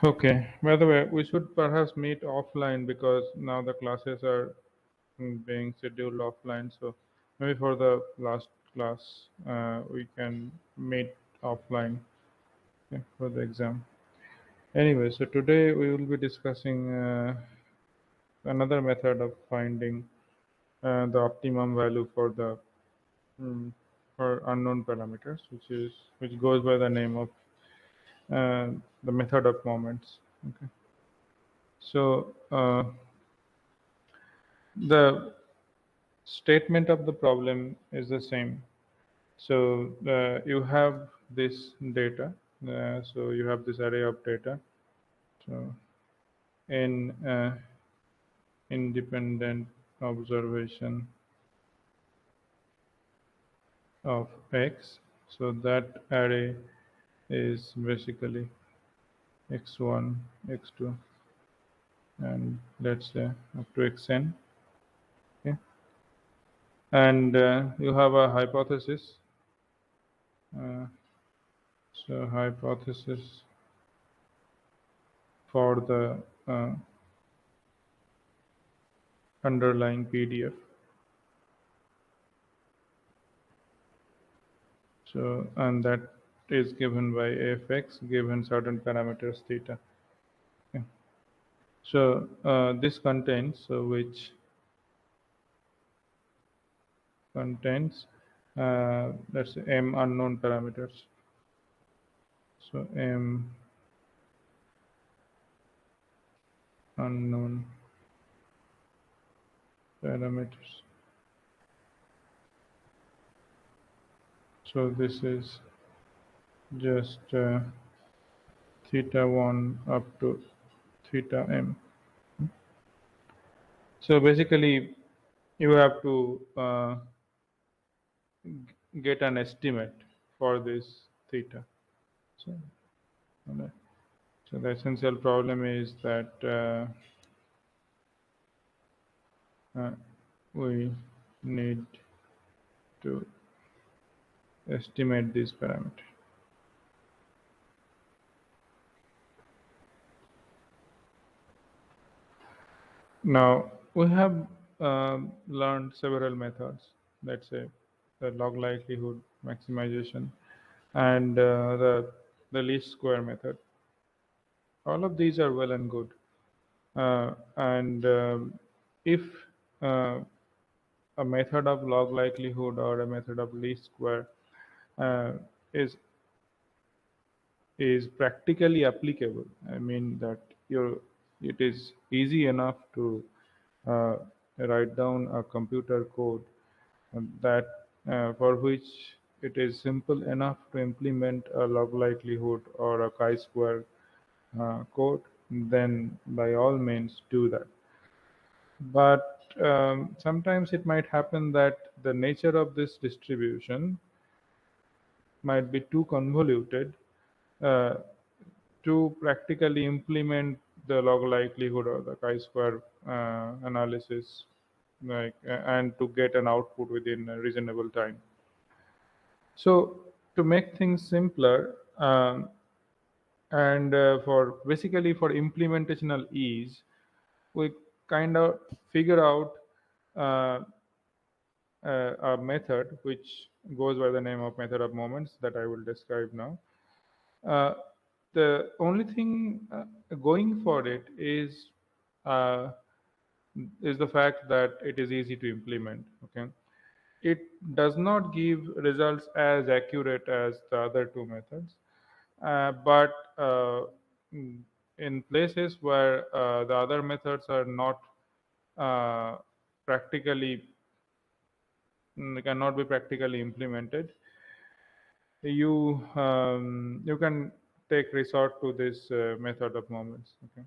Okay. By the way, we should perhaps meet offline because now the classes are being scheduled offline. So maybe for the last class, we can meet offline, okay, for the exam. Anyway, so today we will be discussing another method of finding the optimum value for the mm, for unknown parameters, which goes by the name of the method of moments. Okay. So the statement of the problem is the same. So you have this data. So you have this array of data. So in independent observation of x. So that array is basically x1, x2, and let's say up to xn. Okay, and you have a hypothesis. Uh, so hypothesis for the underlying PDF. So and that is given by fx given certain parameters theta. Okay. So this contains which contains let's say m unknown parameters. So m unknown parameters. So this is just theta 1 up to theta m. So basically, you have to get an estimate for this theta. So, okay. So the essential problem is that we need to estimate this parameter. Now we have learned several methods. Let's say the log likelihood maximization and the least square method. All of these are well and good. And if uh, a method of log likelihood or a method of least square uh, is is practically applicable. I mean that it is easy enough to uh, write down a computer code that for which it is simple enough to implement a log likelihood or a chi-square code, then by all means do that. But sometimes it might happen that the nature of this distribution might be too convoluted uh, to practically implement the log likelihood or the chi-square analysis, and to get an output within a reasonable time. So to make things simpler, and for basically for implementational ease, we kind of figure out uh, a method which goes by the name of method of moments that I will describe now. Uh, the only thing going for it uh, is the fact that it is easy to implement. Okay, it does not give results as accurate as the other two methods, but mm, in places where the other methods are not uh, practically cannot be practically implemented, you can take resort to this method of moments. Okay,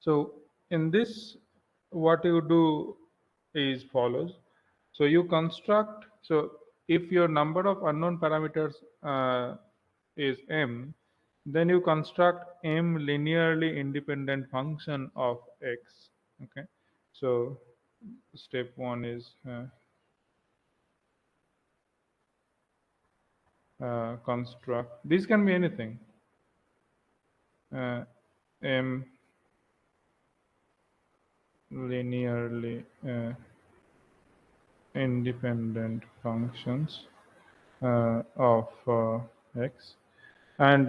so in this, what you do is follows. So you construct. So if your number of unknown parameters is m, then you construct m linearly independent function of x. Okay, so step one is construct. This can be anything. uh, m linearly independent functions of x, and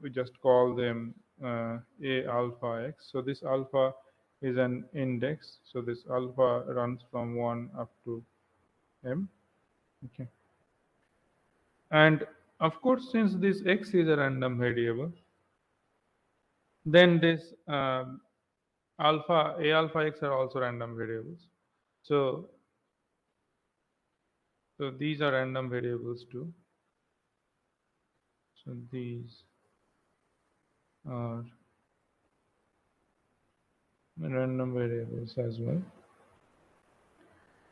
we just call them a alpha x. So this alpha is an index. So this alpha runs from 1 up to m. Okay. And of course, since this x is a random variable, then this alpha a alpha x are also random variables. So these are random variables too. So these are random variables as well.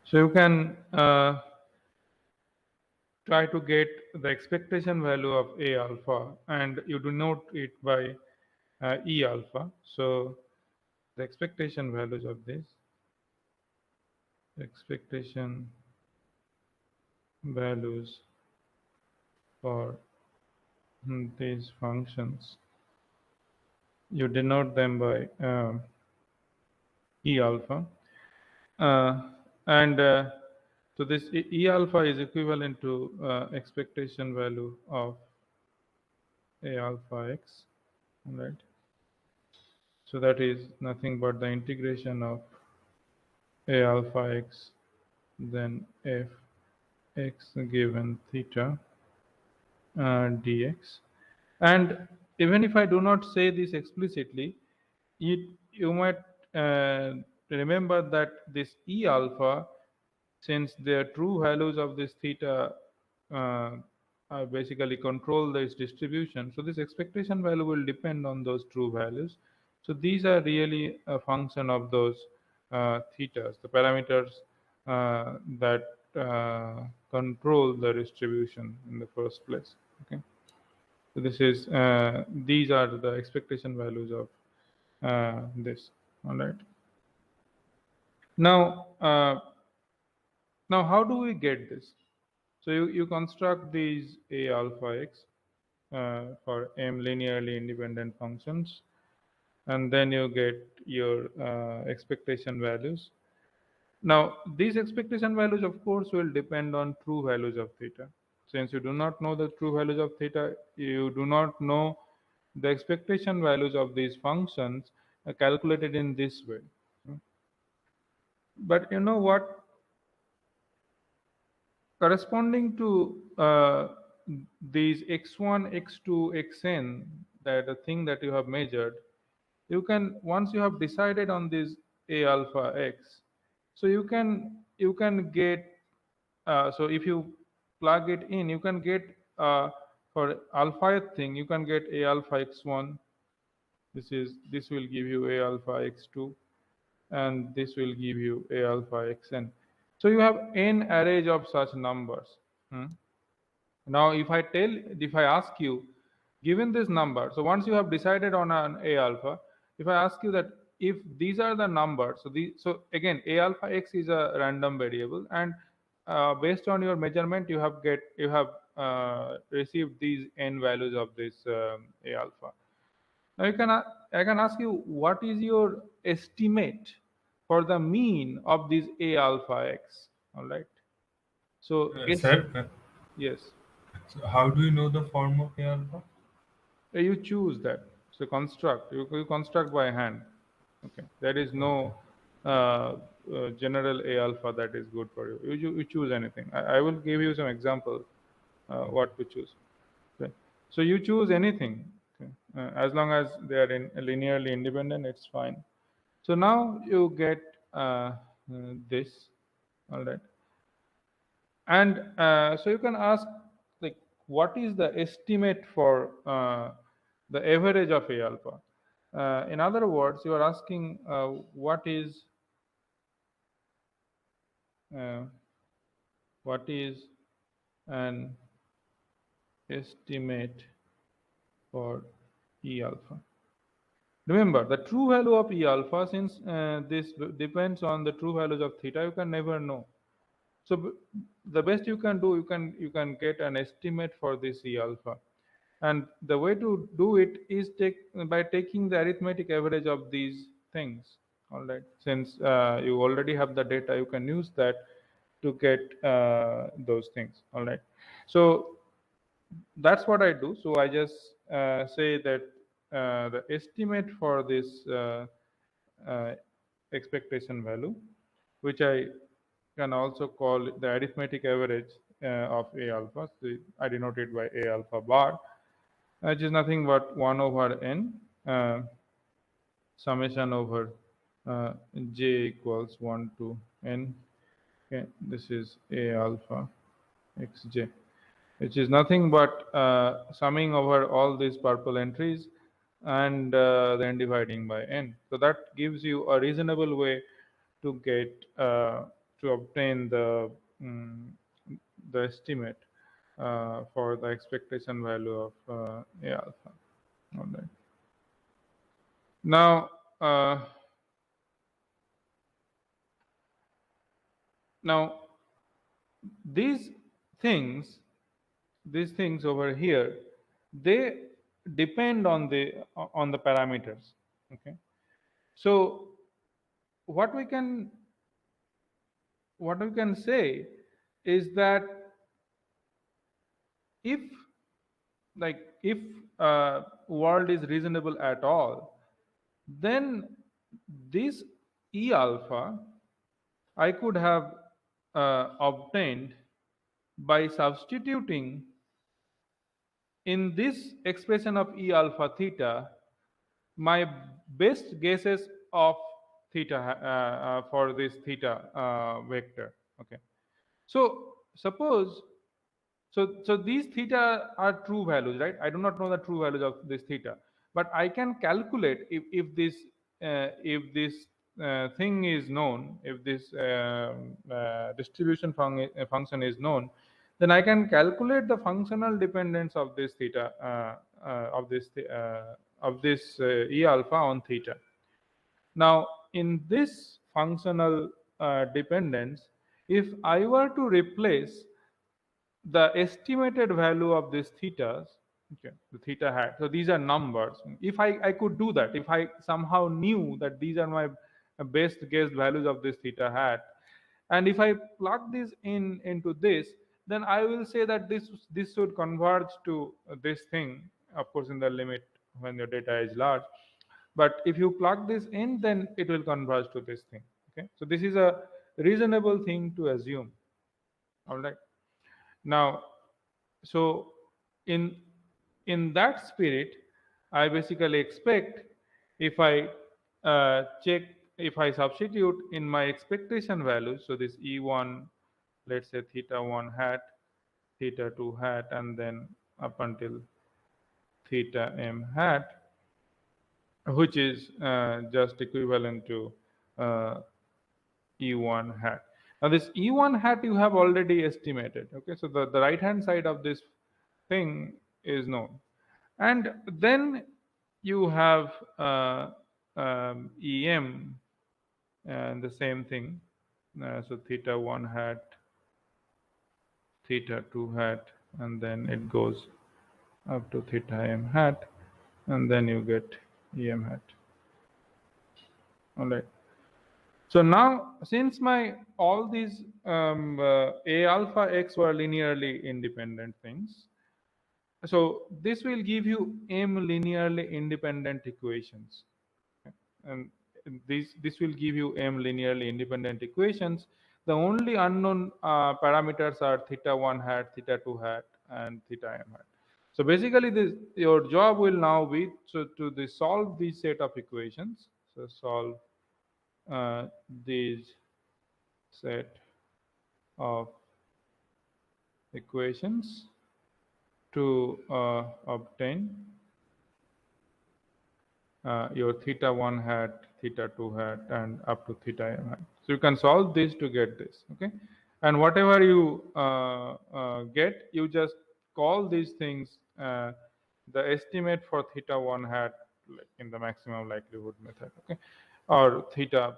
So you can try to get the expectation value of A alpha, and you denote it by E alpha. So the expectation values of this, expectation values for these functions, you denote them by E alpha. And so this E alpha is equivalent to expectation value of A alpha x, right? So that is nothing but the integration of A alpha x, then f x given theta dx. And even if I do not say this explicitly, you might remember that this E alpha, since the true values of this theta uh, basically control this distribution, so this expectation value will depend on those true values. So these are really a function of those thetas, the parameters that control the distribution in the first place. Okay, so this is these are the expectation values of this. All right. Now, how do we get this? So you construct these A alpha x for m linearly independent functions, and then you get your expectation values. Now, these expectation values, of course, will depend on true values of theta. Since you do not know the true values of theta, you do not know the expectation values of these functions calculated in this way. But you know what? Corresponding to these x1, x2, xn, that the thing that you have measured, you can, once you have decided on this A alpha x, so you can get so if you plug it in, you can get for alpha thing, you can get A alpha x1. This will give you A alpha x2, and this will give you A alpha xn. So you have n arrays of such numbers. Hmm? Now, if I ask you, given this number, so once you have decided on an A alpha, if I ask you that if these are the numbers, so again, A alpha x is a random variable, and based on your measurement, you have received these n values of this A alpha. Now I can ask you, what is your estimate for the mean of this A alpha x? All right. So Sir, yes. so how do you know the form of A alpha? You choose that. So construct. You construct by hand. Okay. There is Okay. no general A alpha that is good for you. You choose anything. I will give you some examples Okay. what to choose. Okay. So you choose anything. Okay. As long as they are linearly independent, it's fine. So now you get this. All right. And so you can ask, like, what is the estimate for the average of A alpha? In other words, you are asking uh, what is an estimate for E alpha? Remember, the true value of E alpha, since this depends on the true values of theta, you can never know. So the best you can do, you can get an estimate for this E alpha. And the way to do it is take by taking the arithmetic average of these things. All right, since you already have the data, you can use that to get those things. All right, so that's what I do. So I just say that the estimate for this uh, expectation value, which I can also call the arithmetic average of A alpha. So I denote it by A alpha bar, which is nothing but 1 over n summation over j equals 1 to n. Okay, this is A alpha xj, which is nothing but summing over all these purple entries and then dividing by n. So that gives you a reasonable way to get to obtain mm, the estimate for the expectation value of A alpha. All right. Now, now these things these things over here, they depend on the parameters. Okay, so what we can what we can say is that if if world is reasonable at all, then this E alpha I could have obtained by substituting in this expression of E alpha theta my best guesses of theta for this theta vector. Okay, so suppose so these theta are true values, right? I do not know the true values of this theta, but I can calculate if this thing is known, if this distribution function is known, then I can calculate the functional dependence of this theta of this E alpha on theta. Now, in this functional dependence, if I were to replace the estimated value of this thetas, okay, the theta hat, so these are numbers. If I could do that, if I somehow knew that these are my best guessed values of this theta hat, and if I plug this in into this, then I will say that this should converge to this thing, of course in the limit when your data is large. But if you plug this in, then it will converge to this thing. Okay, so this is a reasonable thing to assume. All right. Now, so in in that spirit, I basically expect, if I check, if I substitute in my expectation values, so this E1, let's say theta 1 hat, theta 2 hat, and then up until theta m hat, which is just equivalent to uh, E1 hat. Now this E1 hat you have already estimated. Okay, so the right hand side of this thing is known. And then you have EM and the same thing. So theta 1 hat, theta 2 hat, and then it goes up to theta m hat, and then you get EM hat. All right. So now, since my all these A alpha x were linearly independent things, so this will give you m linearly independent equations. Okay? And this will give you m linearly independent equations. The only unknown parameters are theta 1 hat, theta 2 hat, and theta m hat. So basically, your job will now be to solve this set of equations. So solve these set of equations to obtain your theta 1 hat, theta 2 hat, and up to theta m hat. So you can solve this to get this. Okay, and whatever you get, you just call these things the estimate for theta 1 hat, like in the maximum likelihood method. Okay, or theta,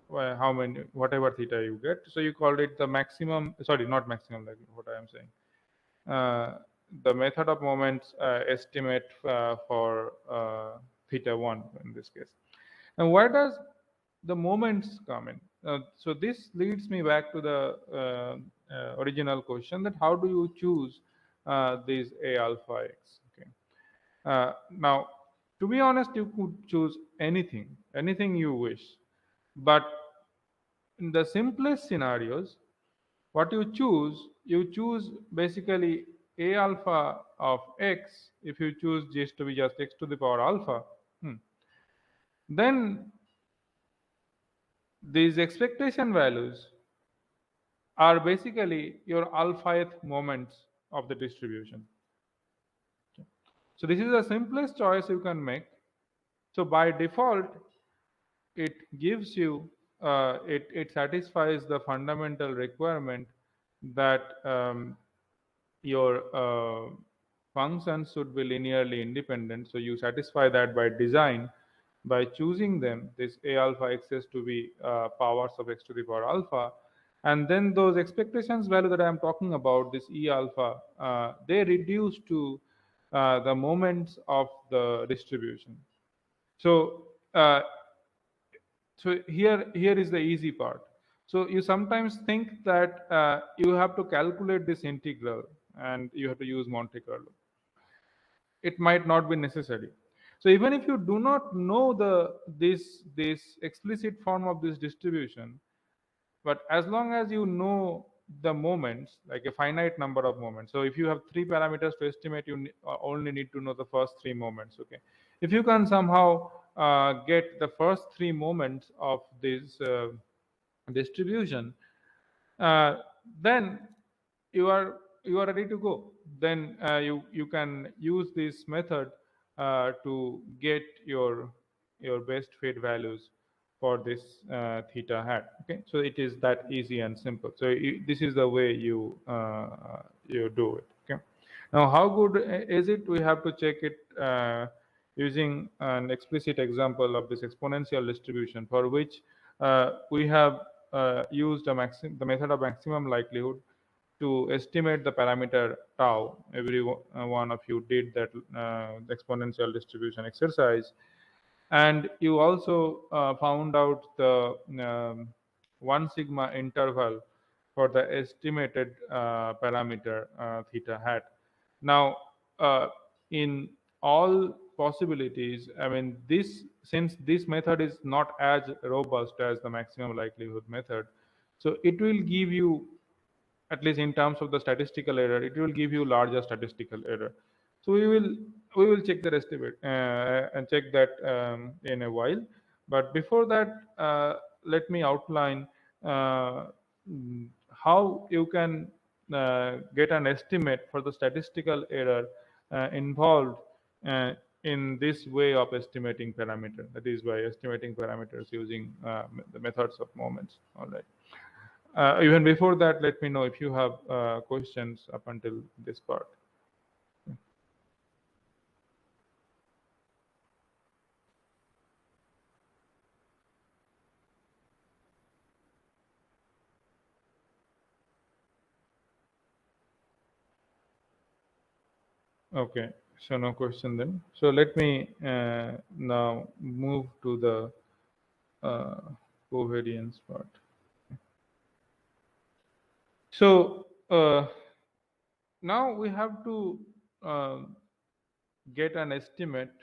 how many, whatever theta you get, so you call it the maximum, sorry, not maximum likelihood, what I am saying, uh, the method of moments estimate for theta 1 in this case. And where does the moments come in? So this leads me back to the original question, that how do you choose these A alpha x? Okay. Now, to be honest, you could choose anything you wish. But in the simplest scenarios, what you choose basically A alpha of x. If you choose this to be just x to the power alpha, then these expectation values are basically your alphath moments of the distribution. So this is the simplest choice you can make. So by default, it gives you it satisfies the fundamental requirement that your functions should be linearly independent. So you satisfy that by design, by choosing them, this A alpha x's to be powers of x to the power alpha. And then those expectations value that I am talking about, this E alpha, they reduce to the moments of the distribution. So here is the easy part. So you sometimes think that you have to calculate this integral and you have to use Monte Carlo. It might not be necessary. So even if you do not know this explicit form of this distribution, but as long as you know the moments, like a finite number of moments. So if you have three parameters to estimate, you only need to know the first three moments. Okay, if you can somehow get the first three moments of this distribution, uh, then you are ready to go. Then you can use this method to get your best fit values for this theta hat. Okay, so it is that easy and simple. So this is the way you do it. Okay, now how good is it? We have to check it using an explicit example of this exponential distribution, for which we have used the method of maximum likelihood to estimate the parameter tau. Every one of you did that exponential distribution exercise, and you also found out the 1 sigma interval for the estimated parameter theta hat. Now, in all possibilities, I mean, this since this method is not as robust as the maximum likelihood method, so it will give you, at least in terms of the statistical error, it will give you larger statistical error. So we will check the rest of it and check that in a while. But before that, let me outline how you can get an estimate for the statistical error involved uh, in this way of estimating parameter, that is by estimating parameters using the methods of moments. All right. Even before that, let me know if you have questions up until this part. Okay, so no question then. So let me now move to the uh, covariance part. So now we have to get an estimate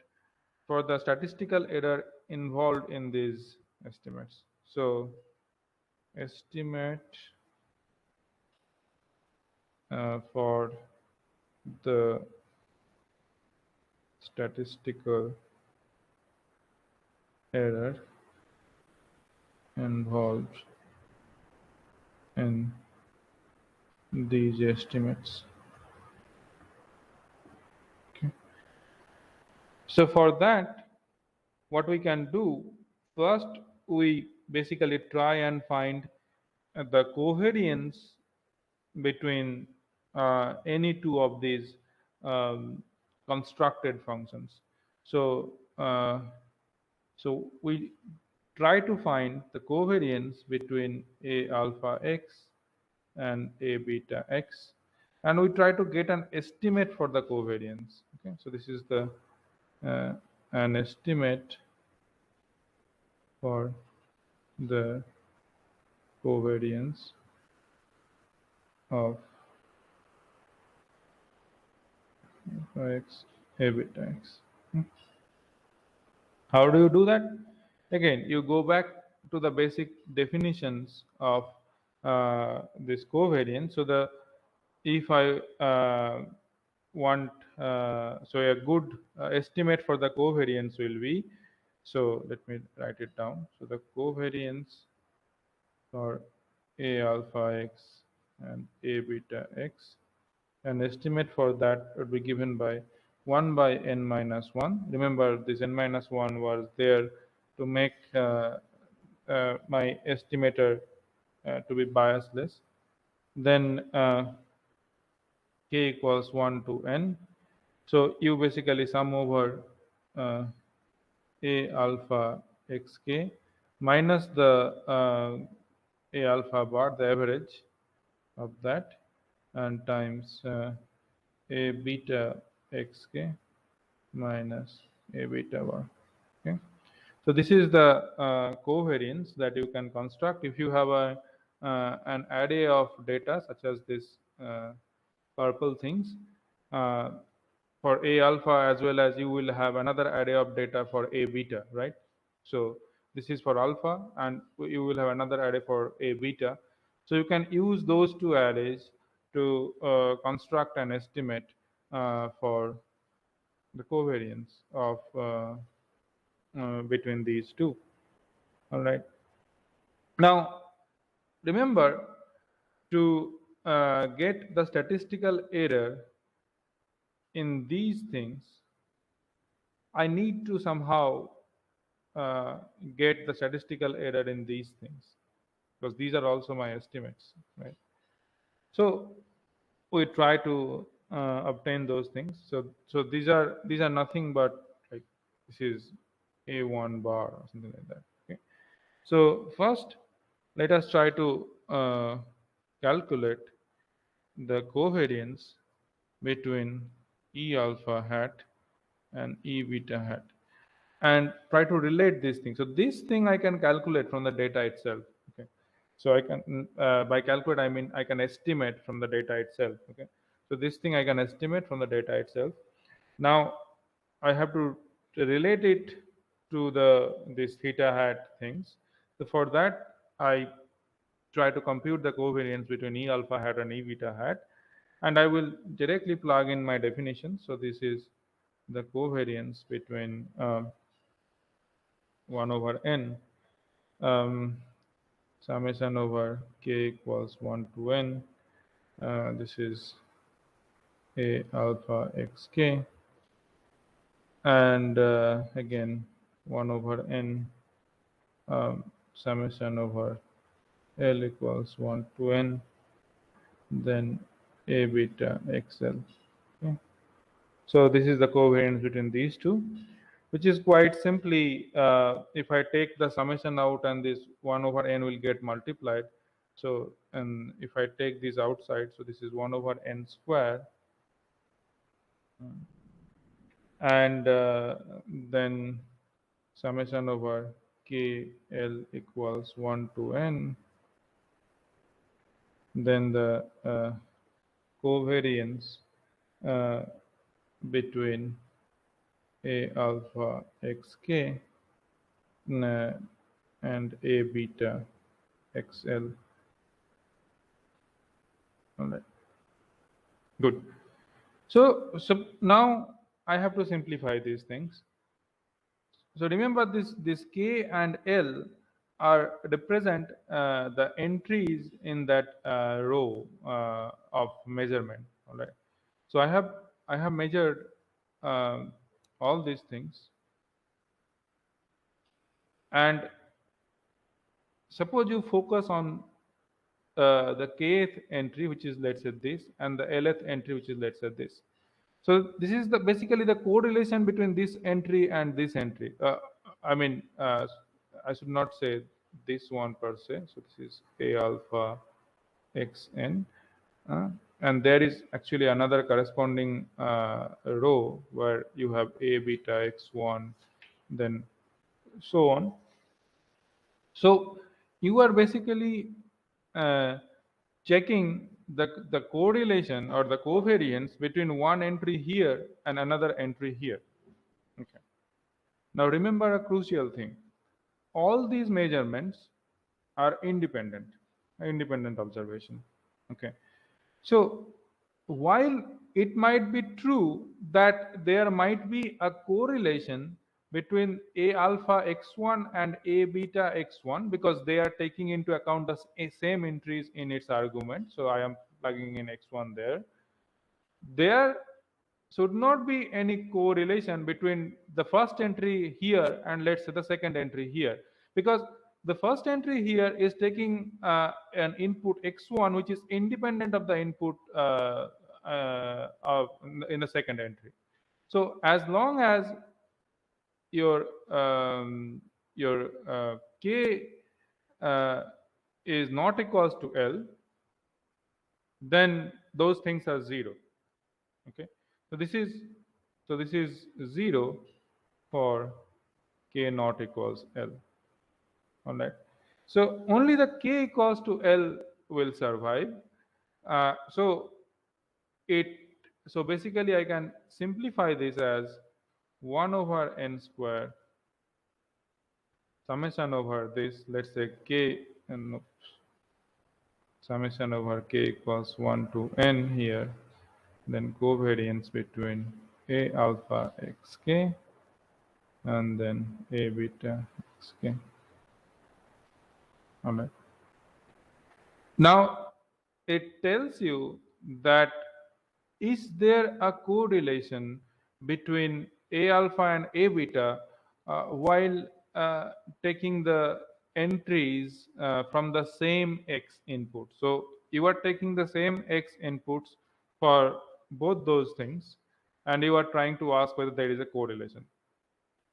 for the statistical error involved in these estimates. So estimate for the statistical error involved in these estimates. Okay. So for that, what we can do, first we basically try and find the covariance between any two of these constructed functions. So we try to find the covariance between A alpha x and A beta x. and we try to get an estimate for the covariance. Okay, so this is the uh, an estimate for the covariance of x a beta x. How do you do that? Again, you go back to the basic definitions of this covariance. So the if I want so a good estimate for the covariance will be, so let me write it down. So the covariance for a alpha x and a beta x, an estimate for that would be given by 1 by n minus 1. Remember, this n minus 1 was there to make my estimator to be biasless. Then k equals 1 to n. So you basically sum over uh, a alpha xk minus the a alpha bar, the average of that, and times a beta xk minus a beta bar. Okay, so this is the covariance that you can construct if you have a an array of data such as this purple things uh, for a alpha, as well as you will have another array of data for a beta, right? So this is for alpha, and you will have another array for a beta. So you can use those two arrays to construct an estimate for the covariance of between these two. All right. Now, remember, to get the statistical error in these things, I need to somehow uh, get the statistical error in these things, because these are also my estimates, right? So we try to obtain those things. So these are nothing but, like, this is a1 bar or something like that. Okay. So first, let us try to calculate the covariance between E alpha hat and E beta hat, and try to relate these things. So this thing I can calculate from the data itself. Okay. So I can by calculate I mean I can estimate from the data itself. Okay. So this thing I can estimate from the data itself. Now I have to relate it to the this theta hat things. So for that I try to compute the covariance between E alpha hat and E beta hat, and I will directly plug in my definition. So this is the covariance between 1 over n, um, summation over k equals 1 to n. This is a alpha xk, and again 1 over n, summation over l equals 1 to n, then a beta xl. Okay. So this is the covariance between these two, which is quite simply, if I take the summation out, and this 1 over n will get multiplied. So, and if I take this outside, so this is 1 over n square, and then summation over k l equals 1 to n, then the covariance uh, between a alpha xk and a beta xl. All right, good. So now I have to simplify these things. So remember, this k and l are represent the entries in that row of measurement. All right. So I have measured uh, all these things, and suppose you focus on the kth entry, which is, let's say, this, and the lth entry, which is, let's say, this. So this is the basically the correlation between this entry and this entry. I mean, I should not say this one per se. So this is a alpha xn. and there is actually another corresponding row where you have a beta x1, then so on. So you are basically uh, checking the correlation or the covariance between one entry here and another entry here. Okay. Now remember a crucial thing. All these measurements are independent observation. Okay. So while it might be true that there might be a correlation between a alpha x1 and a beta x1 because they are taking into account the same entries in its argument, so I am plugging in x1 there, there should not be any correlation between the first entry here and let's say the second entry here, because the first entry here is taking an input x1 which is independent of the input in the second entry. So as long as your k uh, is not equals to L, then those things are zero. Okay, so this is 0 for k not equals L. All right, so only the k equals to L will survive. So it so basically I can simplify this as 1 over n square summation over this, let's say k, and summation over k equals 1 to n here, then covariance between a alpha xk and then a beta xk. All right. Now it tells you that is there a correlation between a alpha and a beta while taking the entries from the same x input. So you are taking the same x inputs for both those things, and you are trying to ask whether there is a correlation.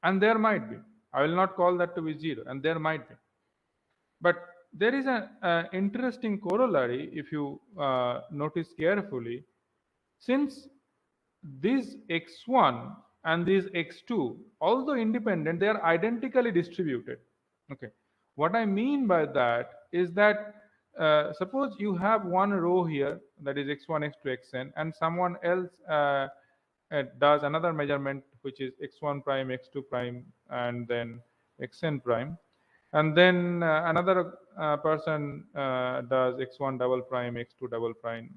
And there might be. I will not call that to be zero, and there might be. But there is an interesting corollary if you notice carefully. Since this x1 and this x2, although independent, they are identically distributed. Okay. What I mean by that is that suppose you have one row here that is x1, x2, xn, and someone else does another measurement which is x1 prime, x2 prime, and then xn prime, and then another person does x1 double prime, x2 double prime,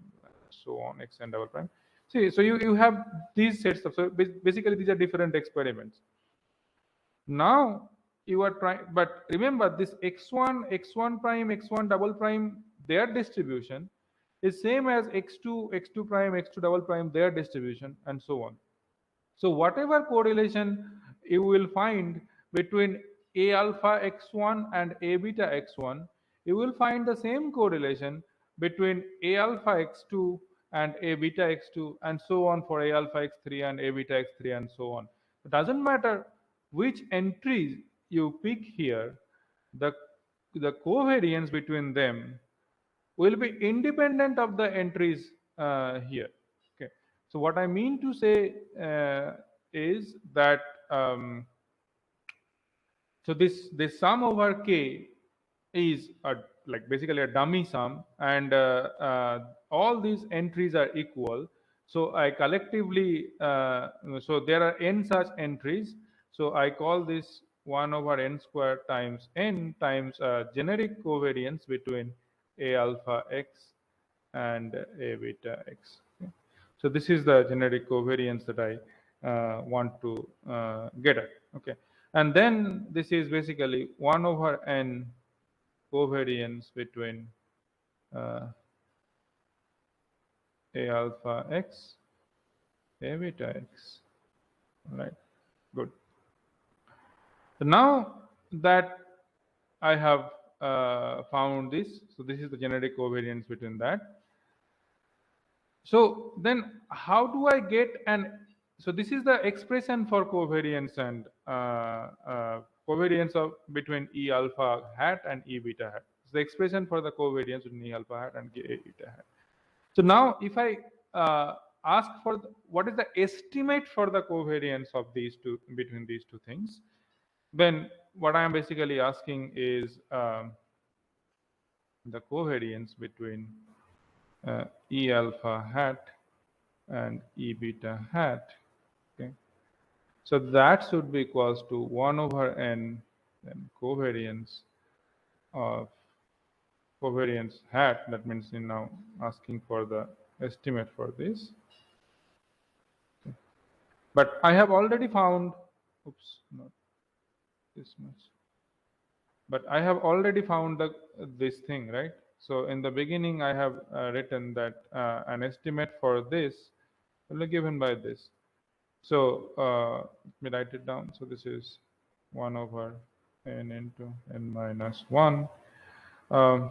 so on, xn double prime. See, so you have these sets of, so basically these are different experiments. Now you are trying, but remember this x1, x1 prime, x1 double prime, their distribution is same as x2, x2 prime, x2 double prime, their distribution, and so on. So whatever correlation you will find between a alpha x1 and a beta x1, you will find the same correlation between a alpha x2 and a beta x2, and so on for a alpha x3 and a beta x3, and so on. It doesn't matter which entries you pick here, the the covariance between them will be independent of the entries here. Okay. So what I mean to say is that so this sum over k is like basically a dummy sum, and all these entries are equal. So I collectively so there are n such entries. So I call this 1 over n square times n times generic covariance between a alpha x and a beta x. Okay. So this is the generic covariance that I want to get at. Okay, and then this is basically 1 over n covariance between uh, a alpha x, a beta x. Right. Good. So now that I have found this, so this is the generic covariance between that. So then how do I get an, so this is the expression for covariance and covariance of between E alpha hat and E beta hat. It's the expression for the covariance between E alpha hat and E beta hat. So now if I ask for what is the estimate for the covariance of these two, between these two things, then what I am basically asking is the covariance between E alpha hat and E beta hat. Okay, so that should be equals to 1 over n, then of covariance hat. That means in now asking for the estimate for this. But I have already found, oops, not this much. But I have already found this thing, right? So in the beginning, I have written that an estimate for this will be given by this. So let me write it down. So this is 1 over n into n minus 1 um,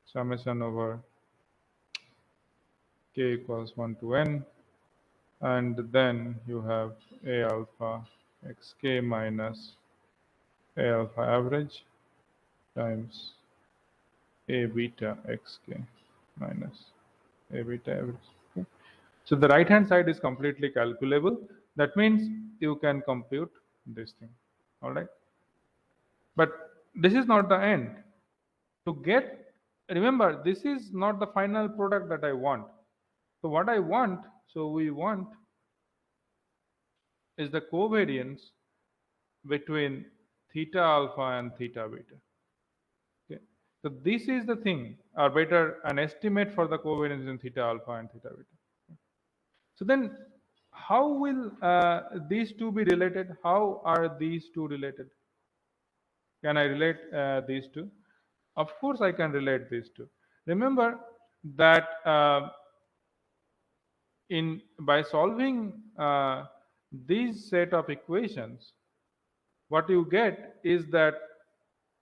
summation over k equals 1 to n, and then you have a alpha xk minus a alpha average times a beta xk minus a beta average. Okay. So the right hand side is completely calculable. That means you can compute this thing. All right. But this is not the end. To get, remember, this is not the final product that I want. So what I want, so we want is the covariance between theta alpha and theta beta. Okay. So this is the thing, or better, an estimate for the covariance in theta alpha and theta beta. So then, how will these two be related? How are these two related? Can I relate these two? Of course, I can relate these two. Remember that in by solving these set of equations, what you get is that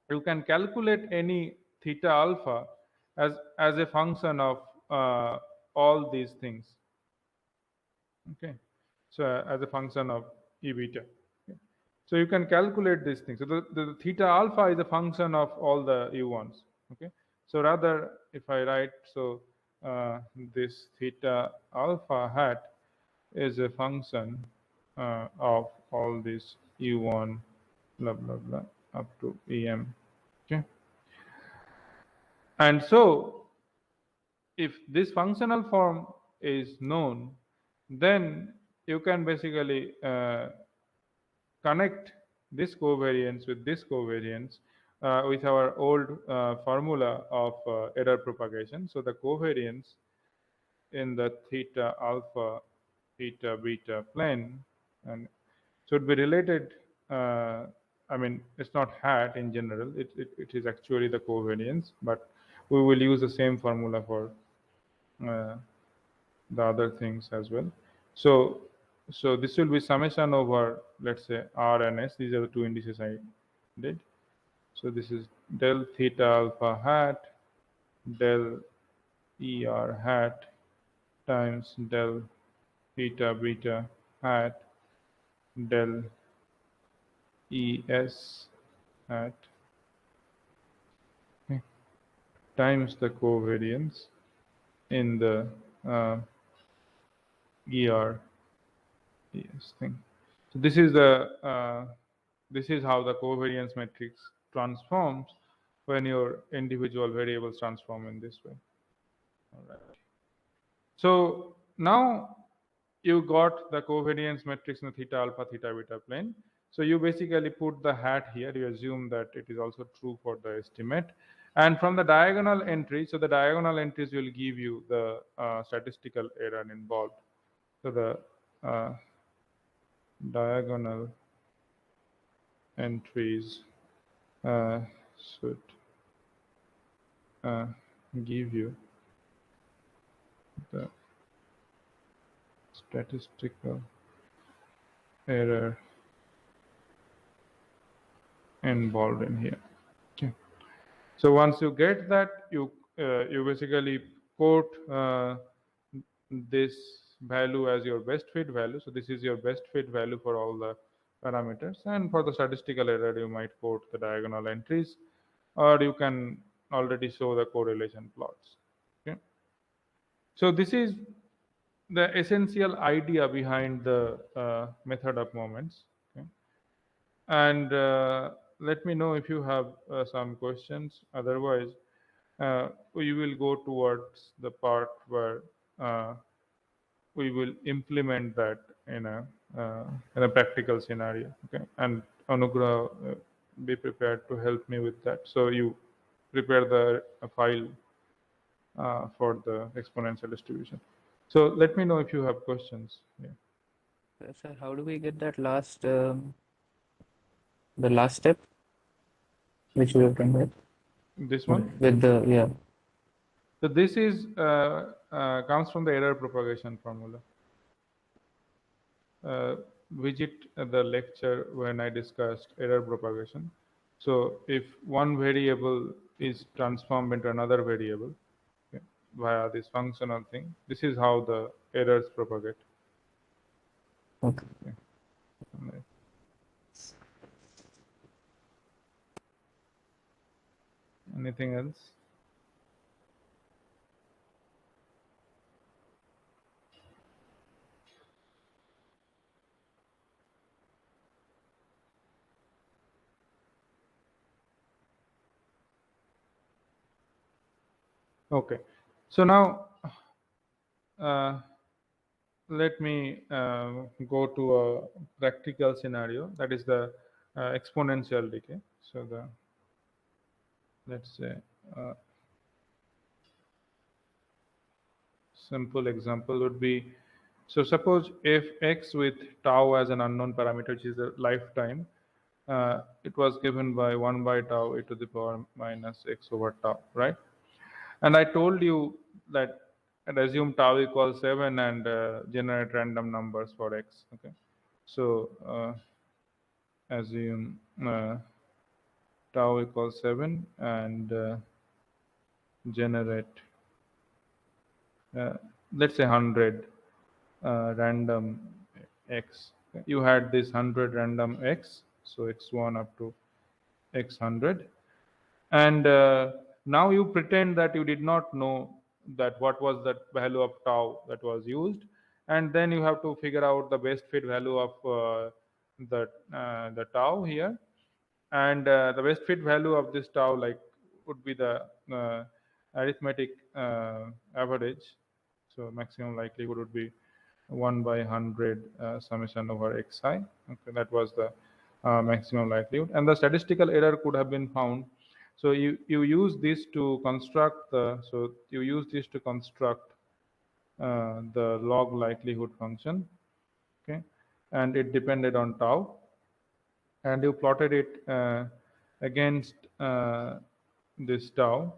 you can calculate any theta alpha as a function of all these things. Okay, so as a function of E beta. Okay. So you can calculate these things. So the theta alpha is a function of all the U1s. Okay, so rather if I write, so this theta alpha hat is a function of all these U1 blah blah blah up to EM. Okay, and so if this functional form is known, then you can basically connect this covariance with this covariance with our old formula of error propagation. So the covariance in the theta alpha theta beta plane and should be related. I mean, it's not hat in general, it is actually the covariance, but we will use the same formula for uh, the other things as well. So so this will be summation over, let's say, R and S. These are the two indices I did. So this is del theta alpha hat del ER hat times del theta beta hat del ES hat, okay, times the covariance in the ER ES thing. So this is how the covariance matrix transforms when your individual variables transform in this way. All right. So now you got the covariance matrix in the theta alpha theta beta plane. So you basically put the hat here. You assume that it is also true for the estimate. And from the diagonal entry, so the diagonal entries will give you the statistical error involved. So the diagonal entries should uh, give you the statistical error involved in here. Okay. So once you get that, you basically quote this value as your best fit value. So this is your best fit value for all the parameters, and for the statistical error, you might quote the diagonal entries, or you can already show the correlation plots. Okay. So this is the essential idea behind the method of moments. Okay? And let me know if you have some questions. Otherwise, we will go towards the part where uh, we will implement that in a practical scenario. Okay, and Anugrah, be prepared to help me with that. So you prepare the file for the exponential distribution. So let me know if you have questions. Yeah. Sir, how do we get that the last step which we have done This one. with the, yeah. So this is comes from the error propagation formula. uh, Visit the lecture when I discussed error propagation. So if one variable is transformed into another variable, okay, via this functional thing, this is how the errors propagate. Okay. Okay. Right. Anything else? Okay. So now uh, let me go to a practical scenario, that is the exponential decay. So the, let's say, uh, simple example would be, so suppose if x with tau as an unknown parameter, which is a lifetime, it was given by 1 by tau e to the power minus x over tau, right? And I told you that and assume tau equals 7 and generate random numbers for x. Okay, so assume tau equals 7 and generate, uh, let's say, 100 random x. You had this 100 random x, so x1 up to x100, and now you pretend that you did not know that what was the value of tau that was used, and then you have to figure out the best fit value of the tau here, and the best fit value of this tau like would be the arithmetic average. So maximum likelihood would be 1 by 100 summation over xi. Okay, that was the maximum likelihood, and the statistical error could have been found. So you use this to construct the log likelihood function. Okay, and it depended on tau, and you plotted it against this tau.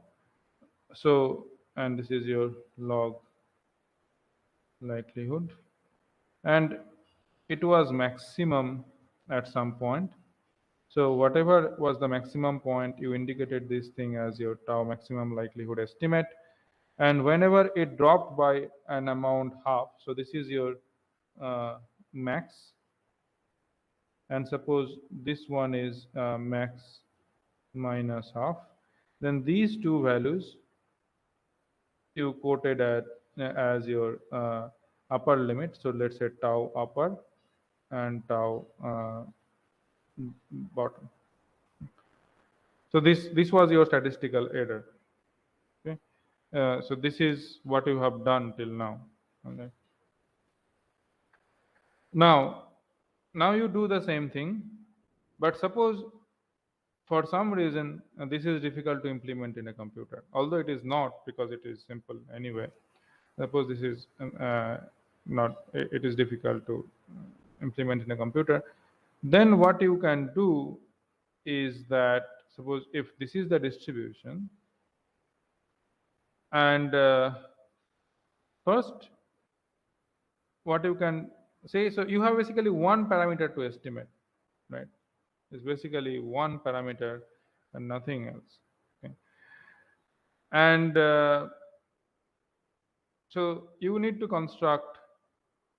So, and this is your log likelihood, and it was maximum at some point. So whatever was the maximum point, you indicated this thing as your tau maximum likelihood estimate, and whenever it dropped by an amount half, so this is your max, and suppose this one is max minus half, then these two values you quoted at as your upper limit. So let's say tau upper and tau bottom. So this was your statistical error. Okay, so this is what you have done till now. Okay. Now you do the same thing, but suppose for some reason this is difficult to implement in a computer, although it is not, because it is simple anyway. Suppose this is not, it is difficult to implement in a computer. Then what you can do is that, suppose if this is the distribution, and first what you can say, so you have basically one parameter to estimate, right? It's basically one parameter and nothing else. Okay, and so you need to construct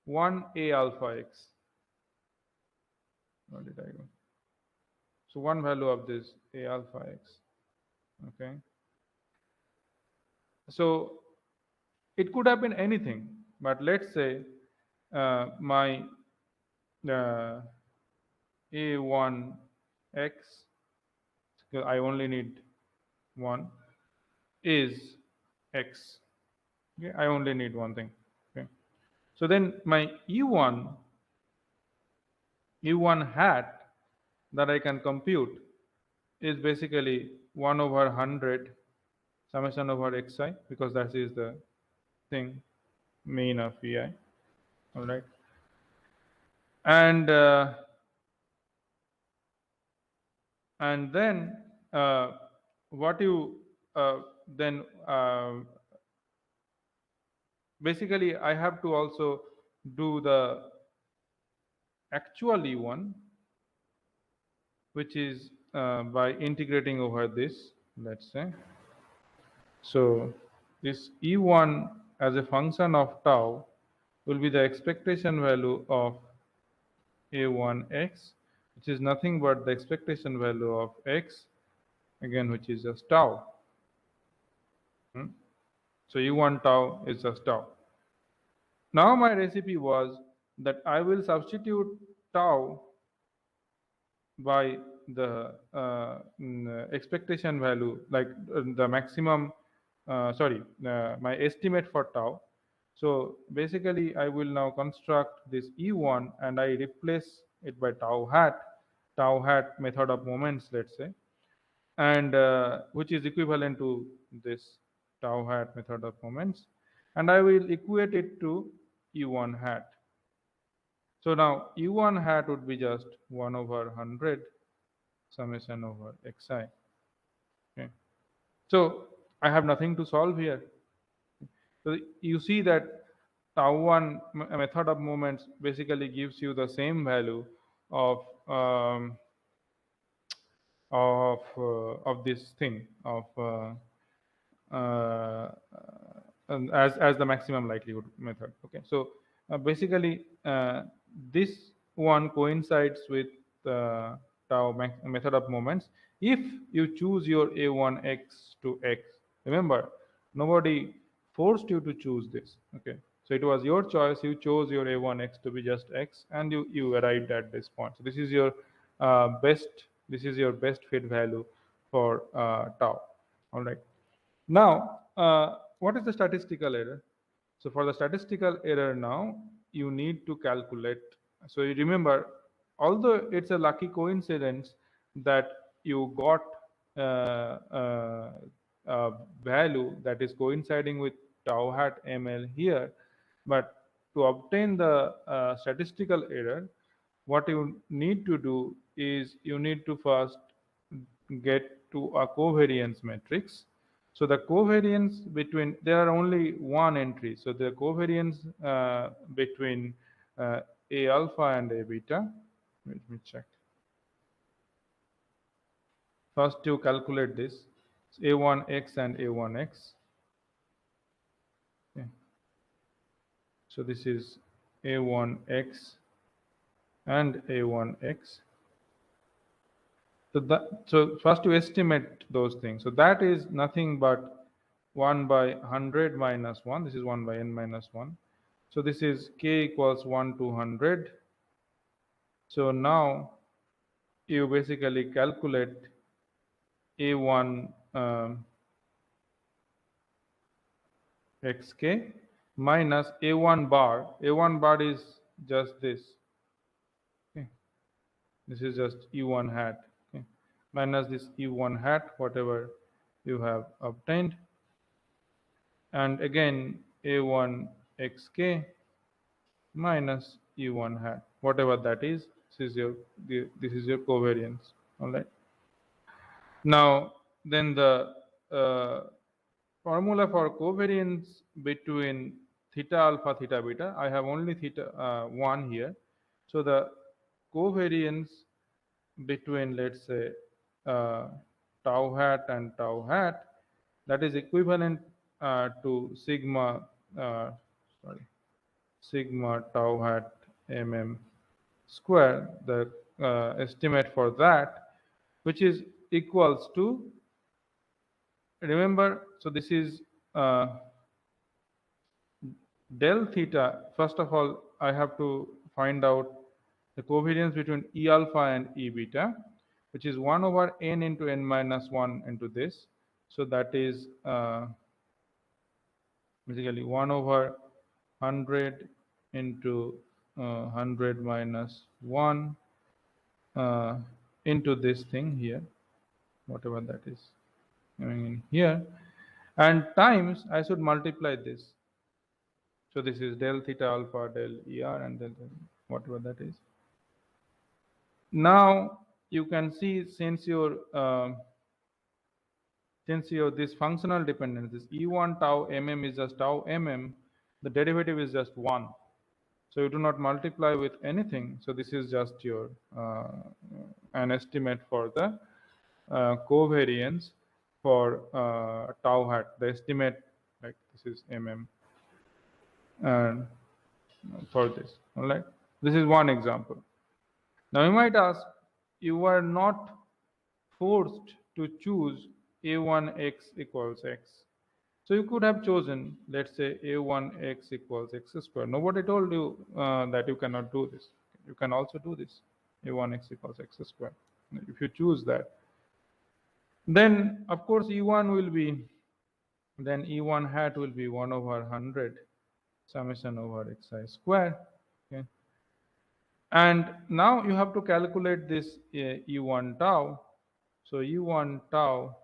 one a alpha x. What did I go? So one value of this a alpha x. Okay, so it could have been anything, but let's say my uh, a1x, I only need one, is x. Okay, I only need one thing. Okay, so then my u1 hat that I can compute is basically 1 over 100 summation over xi, because that is the thing mean of vi. All right, and then what you then basically I have to also do the actual e1, which is by integrating over this, let's say. So this e1 as a function of tau will be the expectation value of a1x, which is nothing but the expectation value of x, again, which is just tau. So u1 tau is just tau. Now my recipe was that I will substitute tau by the expectation value, like the maximum, my estimate for tau. So basically, I will now construct this E1 and I replace it by tau hat method of moments, let's say, and which is equivalent to this tau hat method of moments, and I will equate it to E1 hat. So now U1 hat would be just 1 over 100 summation over xi. Okay. So I have nothing to solve here. So you see that tau1 method of moments basically gives you the same value of of this thing of uh, as the maximum likelihood method. Okay, so basically this one coincides with the tau method of moments if you choose your a1x to x. Remember, nobody forced you to choose this. Okay, so it was your choice. You chose your a1x to be just x, and you arrived at this point. So this is your best fit value for tau. All right. Now, what is the statistical error? So for the statistical error now, you need to calculate. So you remember, although it's a lucky coincidence that you got a value that is coinciding with tau hat ml here, but to obtain the statistical error, what you need to do is you need to first get to a covariance matrix. So the covariance between, there are only one entry. So the covariance between A alpha and A beta, let me check. First you calculate this, A1x and A1x. Okay. So this is A1x and A1x. So first you estimate those things. So that is nothing but 1 by 100 minus 1. This is 1 by n minus 1. So this is k equals 1 to 100. So now you basically calculate a1 xk minus a1 bar. A1 bar is just this. Okay. This is just e1 hat. Okay. Minus this e1 hat, whatever you have obtained. And again a1 xk minus e1 hat, whatever that is. This is your covariance. All right. Now then the formula for covariance between theta alpha theta beta, I have only theta 1 here. So the covariance between, let's say, uh, tau hat and tau hat, that is equivalent to sigma sigma tau hat square, the estimate for that, which is equals to, remember, so this is del theta, first of all, I have to find out the covariance between E alpha and E beta, which is 1 over n into n minus 1 into this. So that is basically 1 over 100 into 100 minus 1 uh, into this thing here, whatever that is coming in here, and times I should multiply this. So this is del theta alpha del ER and then whatever that is. Now you can see since your this functional dependence, this E1 tau mm is just tau mm, the derivative is just 1. So you do not multiply with anything. So this is just your an estimate for the covariance for tau hat. The estimate, like this is mm, and for this. All right. This is one example. Now you might ask, you are not forced to choose a1x equals x. So you could have chosen, let's say, a1x equals x squared. Nobody told you that you cannot do this. You can also do this, a1x equals x squared. If you choose that, then of course e1 will be, then e1 hat will be 1 over 100 summation over xi square. Okay. And now you have to calculate this E1 tau. So E1 tau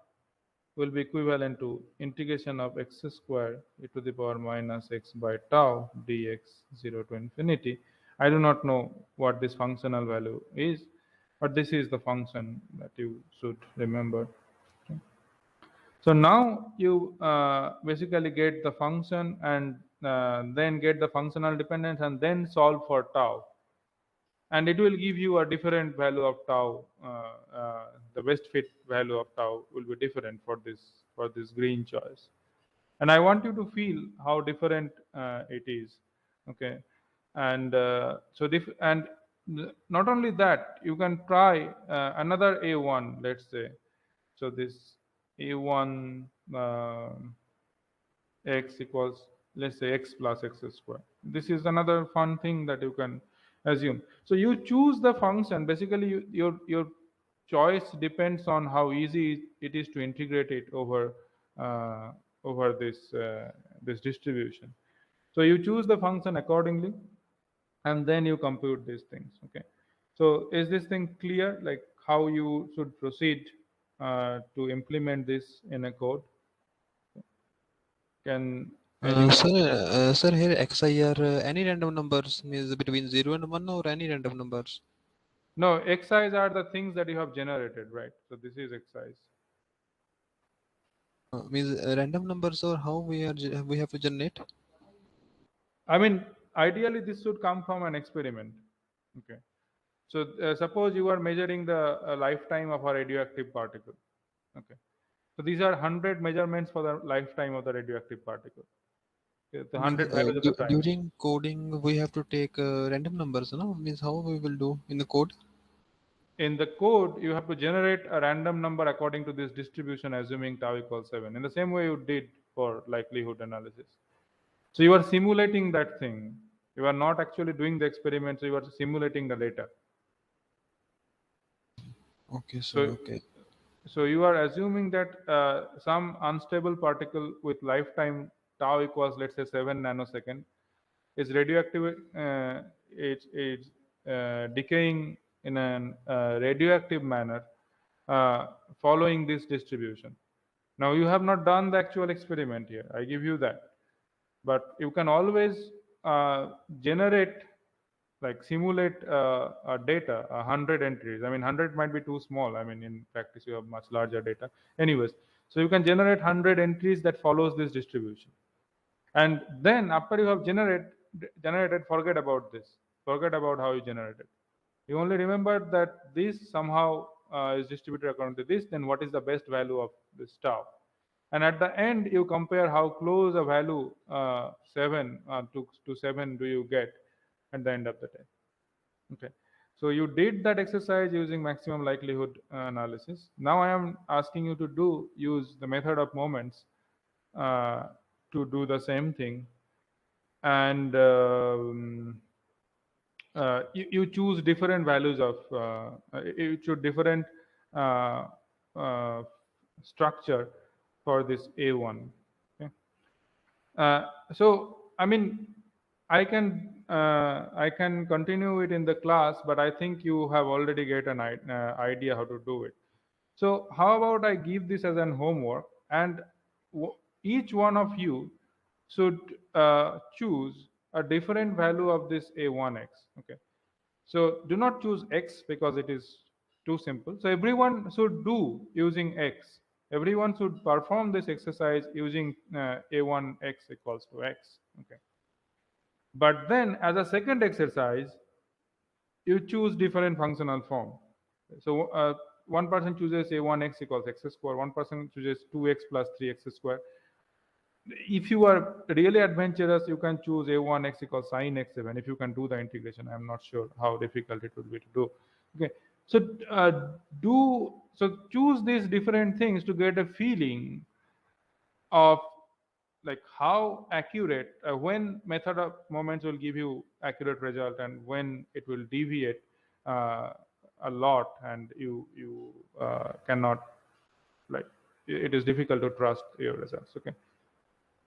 will be equivalent to integration of x square e to the power minus x by tau dx 0 to infinity. I do not know what this functional value is, but this is the function that you should remember. Okay. So now you basically get the function and then get the functional dependence and then solve for tau, and it will give you a different value of tau. The best fit value of tau will be different for this green choice, and I want you to feel how different it is. Okay, and not only that, you can try another a1, let's say. So this a1 x equals, let's say, x plus x square. This is another fun thing that you can assume. So you choose the function. Basically, your choice depends on how easy it is to integrate it uh, over this distribution. So you choose the function accordingly, and then you compute these things. Okay. So is this thing clear? Like how you should proceed to implement this in a code? Can anyone? Sir, here xi are any random numbers means between 0 and 1 or any random numbers? No, xis are the things that you have generated, right? So this is xis. Means random numbers or how we have to generate? I mean, ideally, this should come from an experiment. Okay. So suppose you are measuring the lifetime of a radioactive particle. Okay. So these are 100 measurements for the lifetime of the radioactive particle. Okay, the Means 100 values of the time. during coding we have to take random numbers, no? Means how we will do in the code? In the code, you have to generate a random number according to this distribution, assuming tau equals 7. In the same way you did for likelihood analysis. So you are simulating that thing. You are not actually doing the experiment, so you are simulating the data. Okay, sir. So, Okay. so you are assuming that some unstable particle with lifetime tau equals, let's say, 7 nanosecond is radioactive, is decaying in a radioactive manner following this distribution. Now you have not done the actual experiment here. I give you that, but you can always generate, like simulate a data, 100 entries. I mean, 100 might be too small. I mean, in practice you have much larger data. Anyways, so you can generate 100 entries that follows this distribution, and then after you have generated, forget about this. Forget about how you generated. You only remember that this somehow is distributed according to this. Then what is the best value of this tau? And at the end, you compare how close a value 7 to 7 do you get at the end of the day. Okay. So you did that exercise using maximum likelihood analysis. Now I am asking you to use the method of moments uh, to do the same thing. and you choose different values of you choose different uh, uh, structure for this A1. Okay? So I mean, I can continue it in the class, but I think you have already get an idea how to do it. So how about I give this as an homework, and each one of you should choose a different value of this A1x. Okay. So do not choose x because it is too simple. So everyone should do using x. Everyone should perform this exercise using a1x equals to x. Okay. But then as a second exercise, you choose different functional form. So one person chooses a1x equals x square, one person chooses 2x plus 3x square. If you are really adventurous, you can choose a1x equals sine x7 if you can do the integration. I'm not sure how difficult it would be to do. Okay, so choose these different things to get a feeling of like how accurate when method of moments will give you accurate result and when it will deviate uh, a lot and you cannot, like, it is difficult to trust your results. Okay,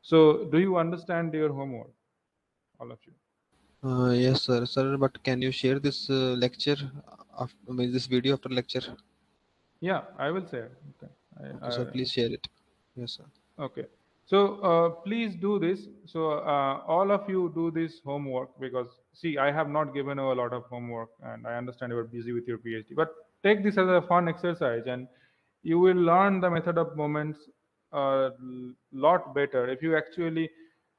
so do you understand your homework, all of you? Yes, sir. But can you share this lecture after, I mean, this video after lecture? Yeah, I will say it. Okay. Okay, so please share it. Yes, sir. Okay. So please do this. So all of you do this homework, because see, I have not given you a lot of homework, and I understand you are busy with your PhD. But take this as a fun exercise, and you will learn the method of moments a lot better if you actually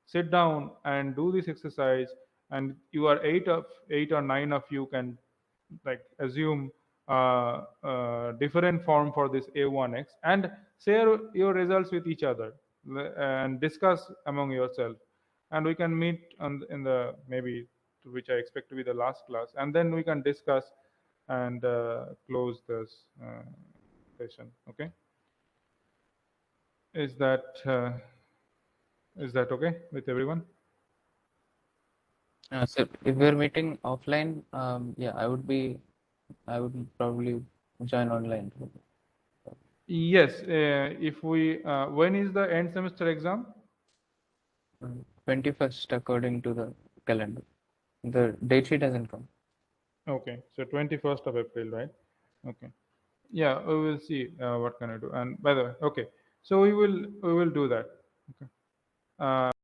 sit down and do this exercise. And you are eight or nine of you can, like, assume different form for this a1x and share your results with each other and discuss among yourself, and we can meet in the maybe which I expect to be the last class, and then we can discuss and close this session. Okay, is that okay with everyone? So if we're meeting offline, yeah, I would probably join online. Yes, if we when is the end semester exam? 21st according to the calendar. The date sheet hasn't come. Okay, so 21st of April, right? Okay. Yeah, we will see what can I do. And by the way, okay, so we will do that. Okay.